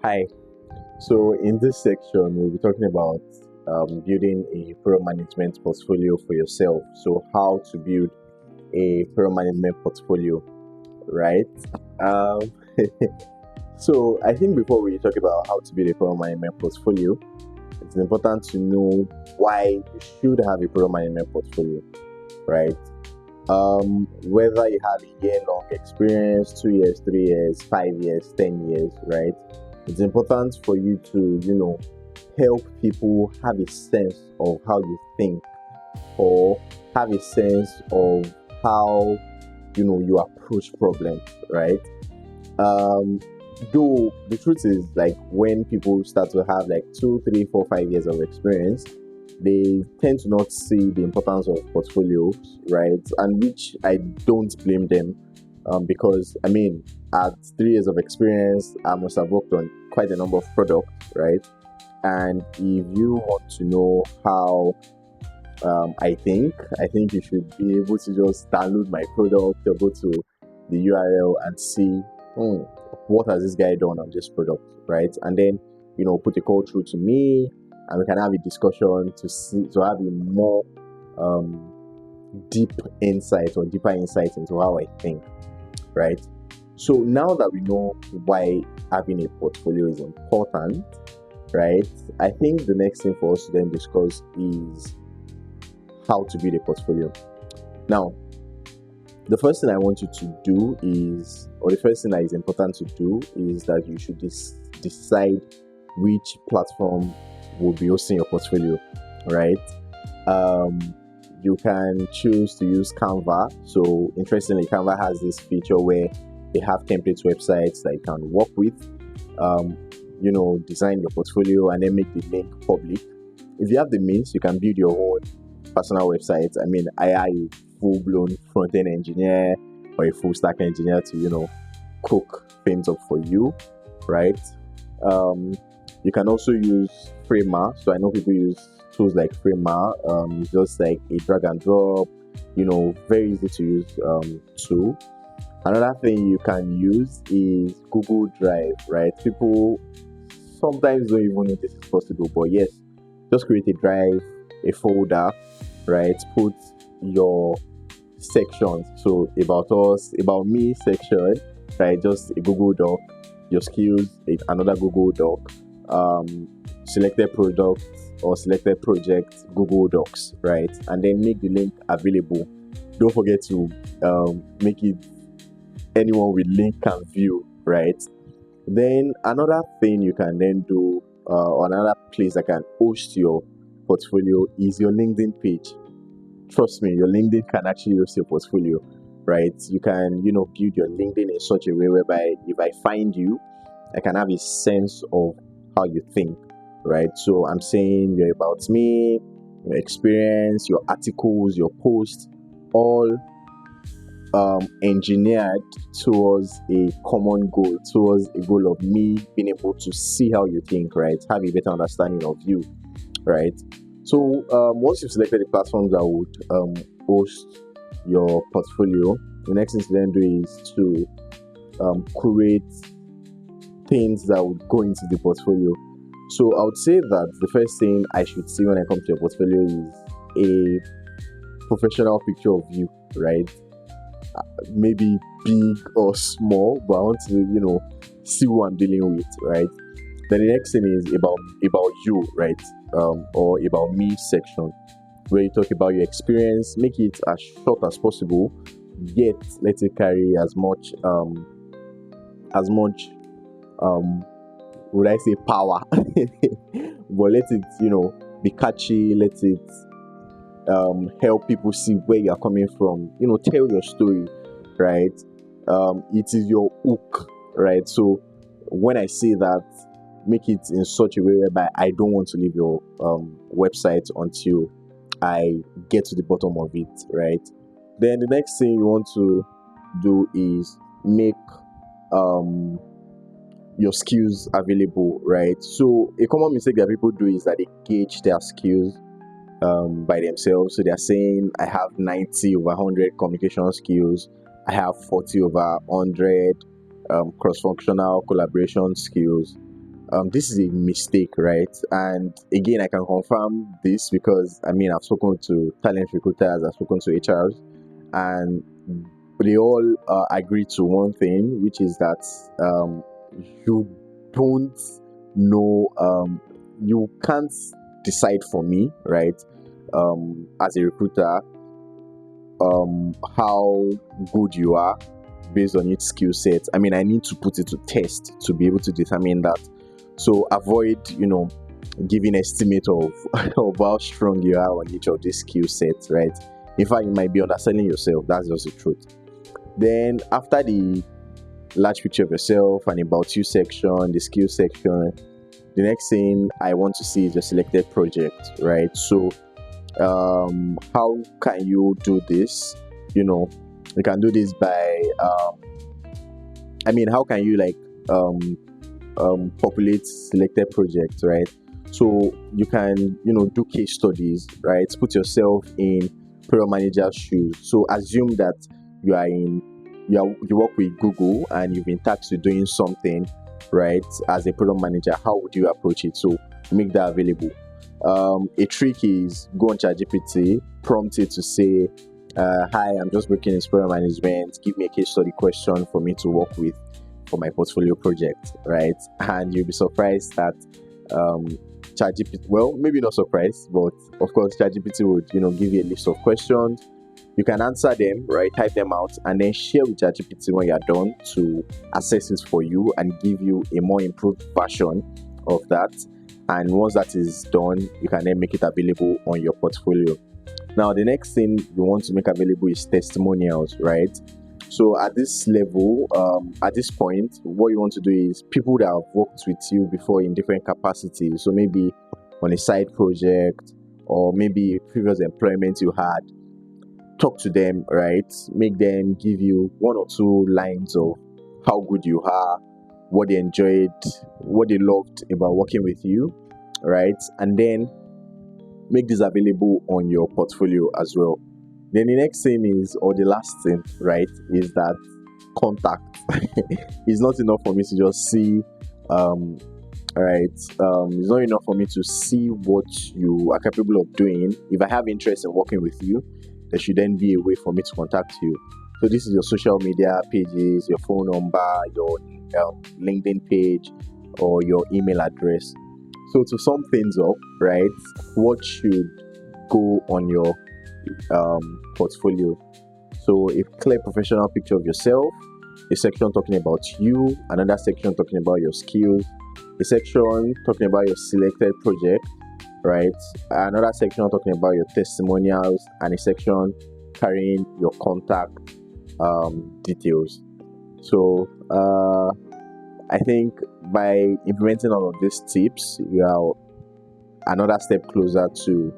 Hi. So in this section, we'll be talking about building a product management portfolio for yourself. So how to build a product management portfolio, right? Um, so I think before we talk about how to build a product management portfolio, it's important to know why you should have a product management portfolio, right? Whether you have a year-long experience, 2 years, 3 years, 5 years, 10 years, right? It's important for you to, help people have a sense of how you think or have a sense of how you approach problems, right? Um, though the truth is, like, when people start to have like 2, 3, 4, 5 years of experience, they tend to not see the importance of portfolios, right? And which I don't blame them, because I mean, at 3 years of experience, I must have worked on quite a number of products, right? And if you want to know how I think you should be able to just download my product or go to the URL and see, what has this guy done on this product, right? And then put a call through to me, and we can have a discussion to have a more um, deeper insight into how I think, right? So now that we know why having a portfolio is important, right? I think the next thing for us to then discuss is how to build a portfolio. Now, the first thing I want you to do is, or the first thing that is important to do is that you should decide which platform will be hosting your portfolio, right? You can choose to use Canva. So, interestingly, Canva has this feature where they have template websites that you can work with, design your portfolio and then make the link public. If you have the means, you can build your own personal website. I mean, I hire a full-blown front-end engineer or a full-stack engineer to, cook things up for you, right? You can also use Framer. So I know people use tools like Framer. Just like a drag and drop, very easy to use tool. Another thing you can use is Google Drive, right? People sometimes don't even know this is possible, but yes, just create a drive, a folder, right? Put your sections. So about us, about me section, right? Just a Google Doc. Your skills, another Google Doc. Selected product or selected project, Google Docs, right? And then make the link available. Don't forget to make it anyone with link can view, right? Then another thing you can then do, or another place that can host your portfolio is your LinkedIn page. Trust me, your LinkedIn can actually host your portfolio, right? You can, build your LinkedIn in such a way whereby if I find you, I can have a sense of how you think, right? So I'm saying you're about me, your experience, your articles, your posts, all engineered towards a common goal, towards a goal of me being able to see how you think, right? Have a better understanding of you, right? So once you've selected the platforms that would host your portfolio, the next thing to then do is to create things that would go into the portfolio. So I would say that the first thing I should see when I come to your portfolio is a professional picture of you, right? Maybe big or small, but I want to, see who I'm dealing with, right? Then the next thing is about you, right? Or about me section, where you talk about your experience, make it as short as possible, yet let it carry as much would I say power, but let it be catchy, let it help people see where you're coming from, tell your story, right? It is your hook, right? So when I say that, make it in such a way whereby I don't want to leave your website until I get to the bottom of it, right? Then the next thing you want to do is make your skills available, right? So a common mistake that people do is that they gauge their skills by themselves. So they're saying, I have 90 over 100 communication skills, I have 40 over 100 cross-functional collaboration skills. this is a mistake, right? And again, I can confirm this because I mean, I've spoken to talent recruiters, I've spoken to HRs, and they all agree to one thing, which is that you don't know, you can't decide for me, right? As a recruiter, how good you are based on each skill set. I mean, I need to put it to test to be able to determine that. So avoid, giving estimate of, of how strong you are on each of these skill sets, right? In fact, you might be underselling yourself. That's just the truth. Then after the large picture of yourself and about you section, the skill section, the next thing I want to see is your selected project, right? So how can you do this? You can do this by how can you populate selected projects, right? So you can do case studies, right? Put yourself in product manager's shoes. So assume that you work with Google and you've been tasked with doing something, right? As a product manager, how would you approach it? So make that available. A trick is go on ChatGPT, prompt it to say, hi, I'm just working in product management. Give me a case study question for me to work with for my portfolio project, right? And you'll be surprised that ChatGPT, well, maybe not surprised, but of course ChatGPT would give you a list of questions. You can answer them, right? Type them out and then share with ChatGPT when you're done to assess it for you and give you a more improved version of that. And once that is done, you can then make it available on your portfolio. Now, the next thing you want to make available is testimonials, right? So at this level, at this point, what you want to do is people that have worked with you before in different capacities. So maybe on a side project or maybe previous employment you had, talk to them, right? Make them give you one or two lines of how good you are, what they enjoyed, what they loved about working with you, right? And then make this available on your portfolio as well. Then the next thing is, or the last thing, right, is that contact. It's not enough for me to just see, it's not enough for me to see what you are capable of doing. If I have interest in working with you, there should then be a way for me to contact you. So this is your social media pages, your phone number, your LinkedIn page, or your email address. So to sum things up, right, what should go on your portfolio? So a clear professional picture of yourself, a section talking about you, another section talking about your skills, a section talking about your selected project, right, another section talking about your testimonials, and a section carrying your contact details. So I think by implementing all of these tips, you are another step closer to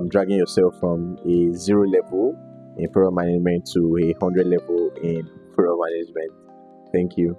dragging yourself from a 0 level in product management to a 100 level in product management. Thank you.